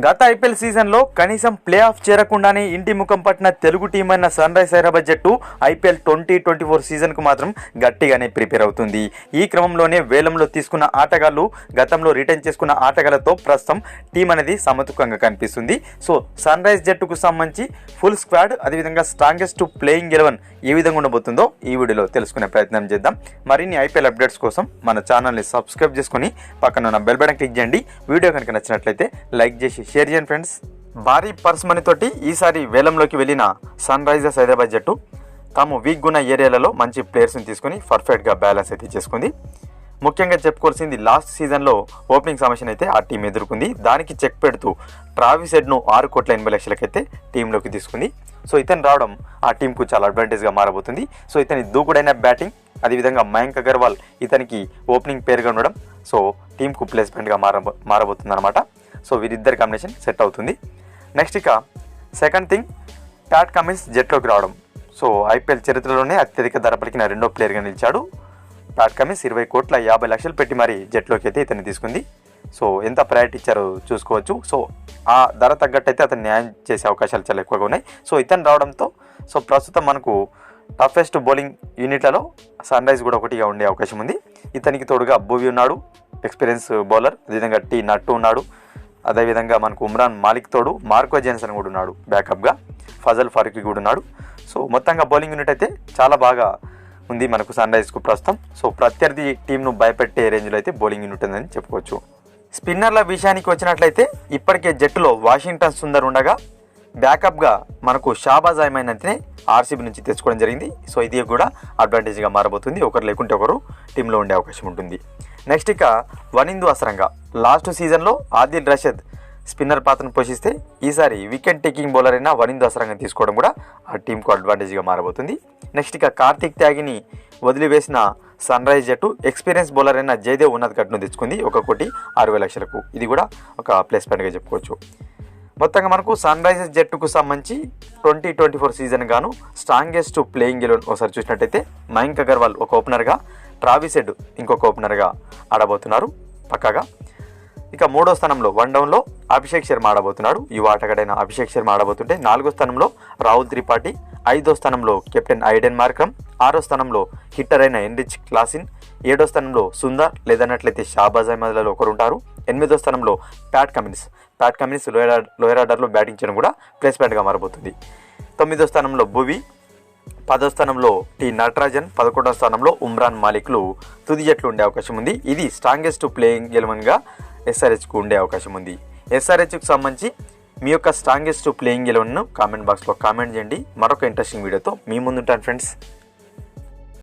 గత ఐపీఎల్ సీజన్లో కనీసం ప్లే ఆఫ్ చేరకుండానే ఇంటి ముఖం పట్టిన తెలుగు టీం అయిన సన్ రైజ్ హైదరాబాద్ జట్టు ఐపీఎల్ 2024 సీజన్కు మాత్రం గట్టిగానే ప్రిపేర్ అవుతుంది. ఈ క్రమంలోనే వేలంలో తీసుకున్న ఆటగాళ్లు గతంలో రిటైన్ చేసుకున్న ఆటగాళ్లతో ప్రస్తుతం టీం అనేది సమతుకంగా కనిపిస్తుంది. సో సన్ రైజ్ జట్టుకు సంబంధించి ఫుల్ స్క్వాడ్ అదేవిధంగా స్ట్రాంగెస్ట్ ప్లేయింగ్ 11 ఏ విధంగా ఉండబోతుందో ఈ వీడియోలో తెలుసుకునే ప్రయత్నం చేద్దాం. మరిన్ని ఐపీఎల్ అప్డేట్స్ కోసం మన ఛానల్ని సబ్స్క్రైబ్ చేసుకుని పక్కన ఉన్న బెల్ బటన్ క్లిక్ చేయండి. వీడియో కనుక నచ్చినట్లయితే లైక్ చేసి షేర్ చేయండి ఫ్రెండ్స్. భారీ పర్స్ మనీ తోటి ఈసారి వేలంలోకి వెళ్ళిన సన్ రైజర్స్ హైదరాబాద్ జట్టు తాము వీక్గా ఉన్న ఏరియాలలో మంచి ప్లేయర్స్ని తీసుకుని పర్ఫెక్ట్గా బ్యాలెన్స్ అయితే చేసుకుంది. ముఖ్యంగా చెప్పుకోవాల్సింది లాస్ట్ సీజన్లో ఓపెనింగ్ సమస్యను అయితే ఆ టీం ఎదుర్కొంది. దానికి చెక్ పెడుతూ ట్రావిస్ హెడ్ను 6,80,00,000 అయితే టీంలోకి తీసుకుంది. సో ఇతను రావడం ఆ టీంకు చాలా అడ్వాంటేజ్గా మారబోతుంది. సో ఇతని దూకుడైన బ్యాటింగ్ అదేవిధంగా మయాంక్ అగర్వాల్ ఇతనికి ఓపెనింగ్ పేరుగా ఉండడం సో టీంకు ప్లేస్మెంట్గా మారబోతుంది అనమాట. సో వీరిద్దరి కాంబినేషన్ సెట్ అవుతుంది. నెక్స్ట్ ఇక సెకండ్ థింగ్ ప్యాట్ కమిన్స్ జట్లోకి రావడం. సో ఐపీఎల్ చరిత్రలోనే అత్యధిక ధర పలికిన రెండో ప్లేయర్గా నిలిచాడు ప్యాట్ కమిన్స్. 20,50,00,000 పెట్టి మరి జట్లోకి అయితే ఇతన్ని తీసుకుంది. సో ఎంత ప్రయారిటీ ఇచ్చారో చూసుకోవచ్చు. సో ఆ ధర తగ్గట్టు అయితే అతను న్యాయం చేసే అవకాశాలు చాలా ఎక్కువగా ఉన్నాయి. సో ఇతను రావడంతో సో ప్రస్తుతం మనకు టఫెస్ట్ బౌలింగ్ యూనిట్లలో సన్ రైజ్ కూడా ఒకటిగా ఉండే అవకాశం ఉంది. ఇతనికి తోడుగా భువి ఉన్నాడు, ఎక్స్పీరియన్స్ బౌలర్. అదేవిధంగా టీ నట్టు ఉన్నాడు. అదేవిధంగా మనకు ఉమ్రాన్ మాలిక్ తోడు మార్కో జెన్సన్ కూడా ఉన్నాడు బ్యాకప్గా. ఫజల్ ఫారూఖీ కూడా ఉన్నాడు. సో మొత్తంగా బౌలింగ్ యూనిట్ అయితే చాలా బాగా ఉంది మనకు సన్ రైజ్కు ప్రస్తుతం. సో ప్రత్యర్థి టీంను భయపెట్టే రేంజ్లో అయితే బౌలింగ్ యూనిట్ ఉందని చెప్పుకోవచ్చు. స్పిన్నర్ల విషయానికి వచ్చినట్లయితే ఇప్పటికే జట్టులో వాషింగ్టన్ సుందర్ ఉండగా బ్యాకప్గా మనకు షాబాజ్ అహ్మద్ అయితే ఆర్సీబీ నుంచి తెచ్చుకోవడం జరిగింది. సో ఇది కూడా అడ్వాంటేజ్గా మారబోతుంది. ఒకరు లేకుంటే ఒకరు టీంలో ఉండే అవకాశం ఉంటుంది. నెక్స్ట్ ఇక వనిందు అసరంగా లాస్ట్ సీజన్లో ఆదిల్ రషద్ స్పిన్నర్ పాత్రను పోషిస్తే ఈసారి వికెట్ టేకింగ్ బౌలర్ అయిన వనిందు అసరంగా తీసుకోవడం కూడా ఆ టీంకు అడ్వాంటేజ్గా మారబోతుంది. నెక్స్ట్ ఇక కార్తిక్ త్యాగిని వదిలివేసిన సన్ రైజ్ జట్టు ఎక్స్పీరియన్స్ బౌలర్ అయిన జయదేవ్ ఉన్నద్గట్ను తెచ్చుకుంది 1,60,00,000. ఇది కూడా ఒక ప్లేస్మెంట్గా చెప్పుకోవచ్చు. మొత్తంగా మనకు సన్ రైజర్స్ జట్టుకు సంబంధించి 2024 సీజన్ గాను స్ట్రాంగెస్ట్ ప్లేయింగ్ 11 ఒకసారి చూసినట్టయితే మయాంక్ అగర్వాల్ ఒక ఓపెనర్గా, ట్రావిస్ హెడ్ ఇంకొక ఓపెనర్గా ఆడబోతున్నారు పక్కాగా. ఇక మూడో స్థానంలో వన్ డౌన్లో అభిషేక్ శర్మ ఆడబోతున్నాడు. యువ ఆటగాడైన అభిషేక్ శర్మ ఆడబోతుంటే 4వ స్థానంలో రాహుల్ త్రిపాఠి, 5వ స్థానంలో కెప్టెన్ ఐడెన్ మార్క్రమ్, 6వ స్థానంలో హిట్టర్ అయిన ఎన్రిచ్ క్లాసిన్, 7వ స్థానంలో సుందర్ లేదన్నట్లయితే షాబాజ్ అహ్మద్లలో ఒకరు ఉంటారు, 8వ స్థానంలో ప్యాట్ కమిన్స్ లోయర్ ఆర్డర్లో బ్యాటింగ్ చేయడం కూడా ప్లేస్మెంట్గా మారబోతుంది. 9వ స్థానంలో భువి, 10వ స్థానంలో టీ నటరాజన్, 11వ స్థానంలో ఉమ్రాన్ మాలిక్లు తుది జట్లు ఉండే అవకాశం ఉంది. ఇది స్ట్రాంగెస్ట్ ప్లేయింగ్ 11గా ఎస్ఆర్హెచ్కు ఉండే అవకాశం ఉంది. ఎస్ఆర్హెచ్కు సంబంధించి మీ యొక్క స్ట్రాంగెస్ట్ ప్లేయింగ్ 11ను కామెంట్ బాక్స్లో కామెంట్ చేయండి. మరొక ఇంట్రెస్టింగ్ వీడియోతో మీ ముందుంటాను ఫ్రెండ్స్.